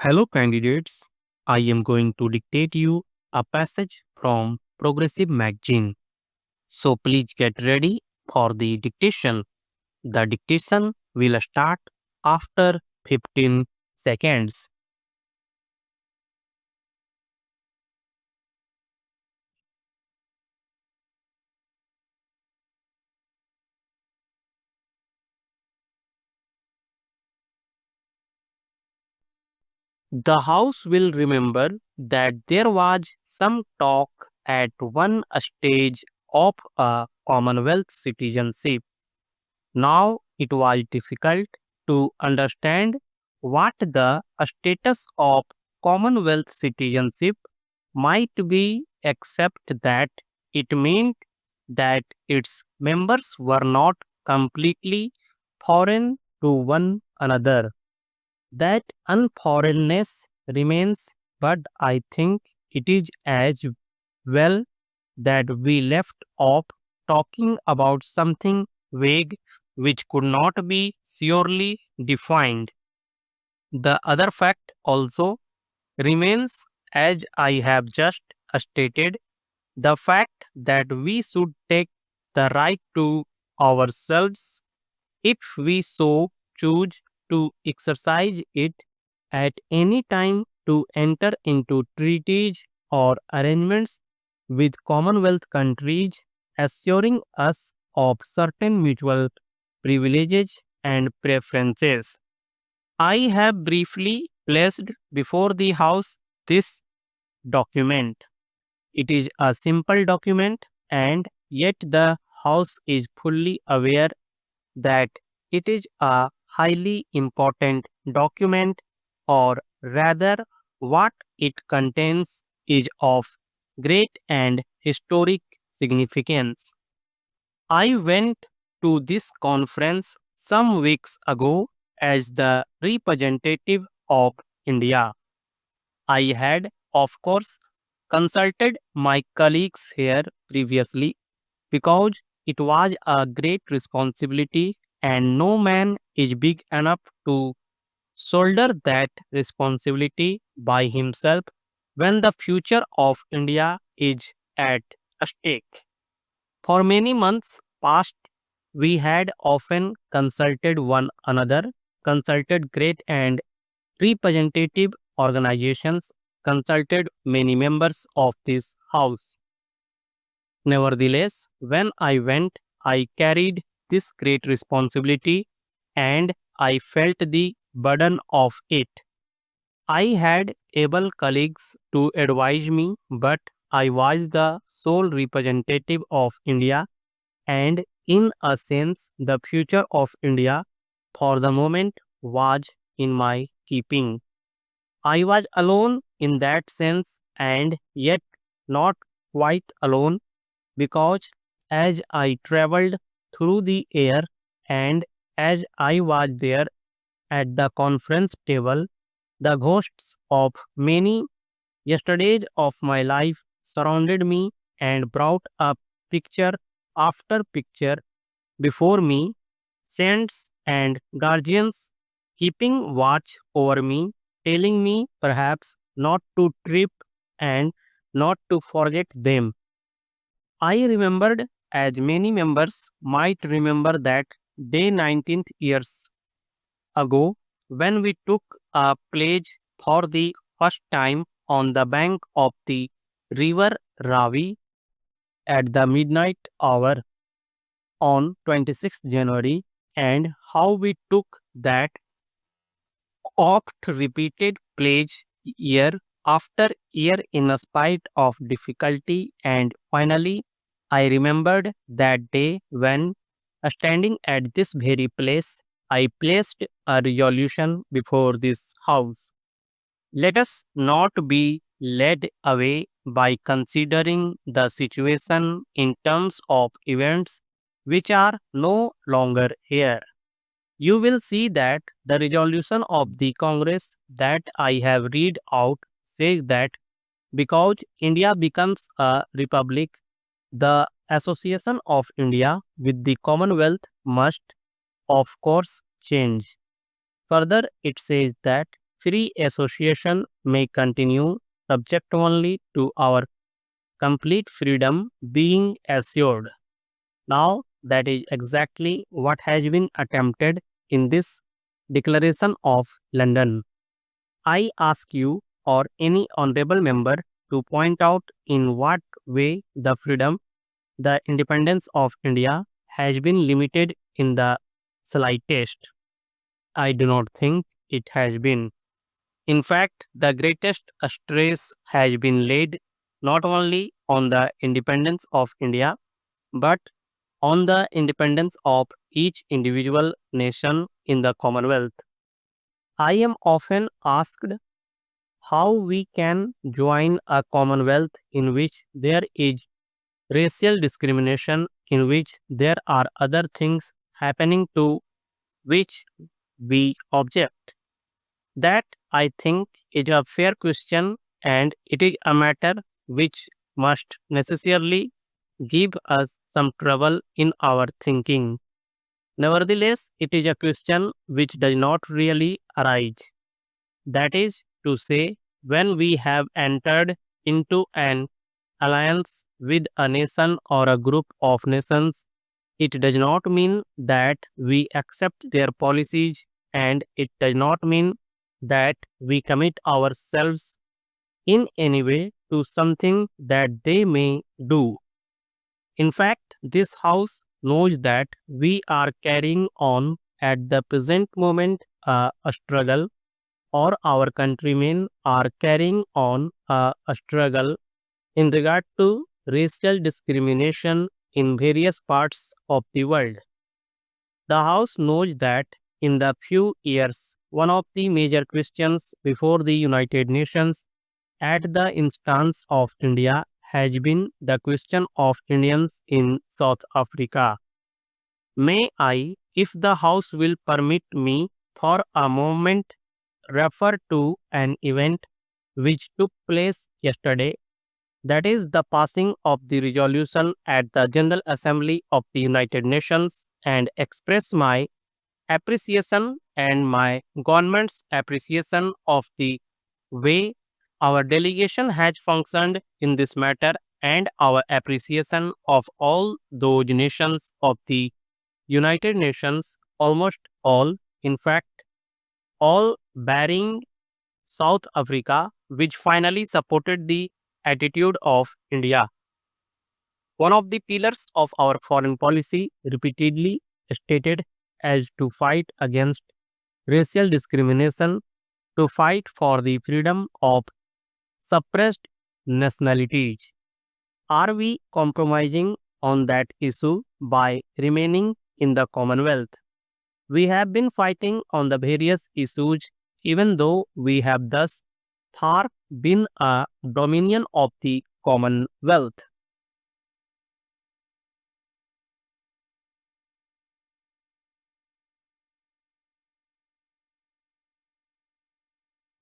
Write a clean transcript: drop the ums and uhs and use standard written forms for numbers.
Hello, candidates. I am going to dictate you a passage from Progressive Magazine. So please get ready for the dictation. The dictation will start after 15 seconds. The House will remember that there was some talk at one stage of a Commonwealth citizenship. Now it was difficult to understand what the status of Commonwealth citizenship might be, except that it meant that its members were not completely foreign to one another. That unforeignness remains, but I think it is as well that we left off talking about something vague which could not be surely defined. The other fact also remains, as I have just stated, the fact that we should take the right to ourselves if we so choose to exercise it at any time to enter into treaties or arrangements with Commonwealth countries, assuring us of certain mutual privileges and preferences. I have briefly placed before the House this document. It is a simple document, and yet the House is fully aware that it is a highly important document, or rather, what it contains is of great and historic significance. I went to this conference some weeks ago as the representative of India. I had, of course, consulted my colleagues here previously because it was a great responsibility and no man is big enough to shoulder that responsibility by himself when the future of India is at stake. For many months past, we had often consulted one another, consulted great and representative organizations, consulted many members of this house. Nevertheless, when I went, I carried this great responsibility and I felt the burden of it. I had able colleagues to advise me, but I was the sole representative of India, and in a sense, the future of India for the moment was in my keeping. I was alone in that sense, and yet not quite alone, because as I traveled through the air and as I was there at the conference table, the ghosts of many yesterdays of my life surrounded me and brought up picture after picture before me, saints and guardians keeping watch over me, telling me perhaps not to trip and not to forget them. I remembered, as many members might remember, that day 19th years ago when we took a pledge for the first time on the bank of the river Ravi at the midnight hour on 26th January, and how we took that oft repeated pledge year after year in spite of difficulty. And finally, I remembered that day when, standing at this very place, I placed a resolution before this house. Let us not be led away by considering the situation in terms of events which are no longer here. You will see that the resolution of the Congress that I have read out says that because India becomes a republic, the association of India with the Commonwealth must, of course, change. Further, it says that free association may continue subject only to our complete freedom being assured. Now, that is exactly what has been attempted in this Declaration of London. I ask you or any honorable member to point out in what way the freedom, the independence of India has been limited in the slightest. I do not think it has been. In fact, the greatest stress has been laid not only on the independence of India, but on the independence of each individual nation in the Commonwealth. I am often asked how we can join a Commonwealth in which there is racial discrimination, in which there are other things happening to which we object. That, I think, is a fair question, and it is a matter which must necessarily give us some trouble in our thinking. Nevertheless, it is a question which does not really arise. That is to say, when we have entered into an alliance with a nation or a group of nations, it does not mean that we accept their policies, and it does not mean that we commit ourselves in any way to something that they may do. In fact, this House knows that we are carrying on at the present moment a struggle, or our countrymen are carrying on a struggle in regard to racial discrimination in various parts of the world. The House knows that in the few years, one of the major questions before the United Nations at the instance of India has been the question of Indians in South Africa. May I, if the House will permit me, for a moment refer to an event which took place yesterday, that is the passing of the resolution at the General Assembly of the United Nations, and express my appreciation and my government's appreciation of the way our delegation has functioned in this matter, and our appreciation of all those nations of the United Nations, almost all, in fact, all barring South Africa, which finally supported the attitude of India. One of the pillars of our foreign policy, repeatedly stated as to fight against racial discrimination, to fight for the freedom of suppressed nationalities. Are we compromising on that issue by remaining in the Commonwealth? We have been fighting on the various issues, even though we have thus far been a dominion of the Commonwealth.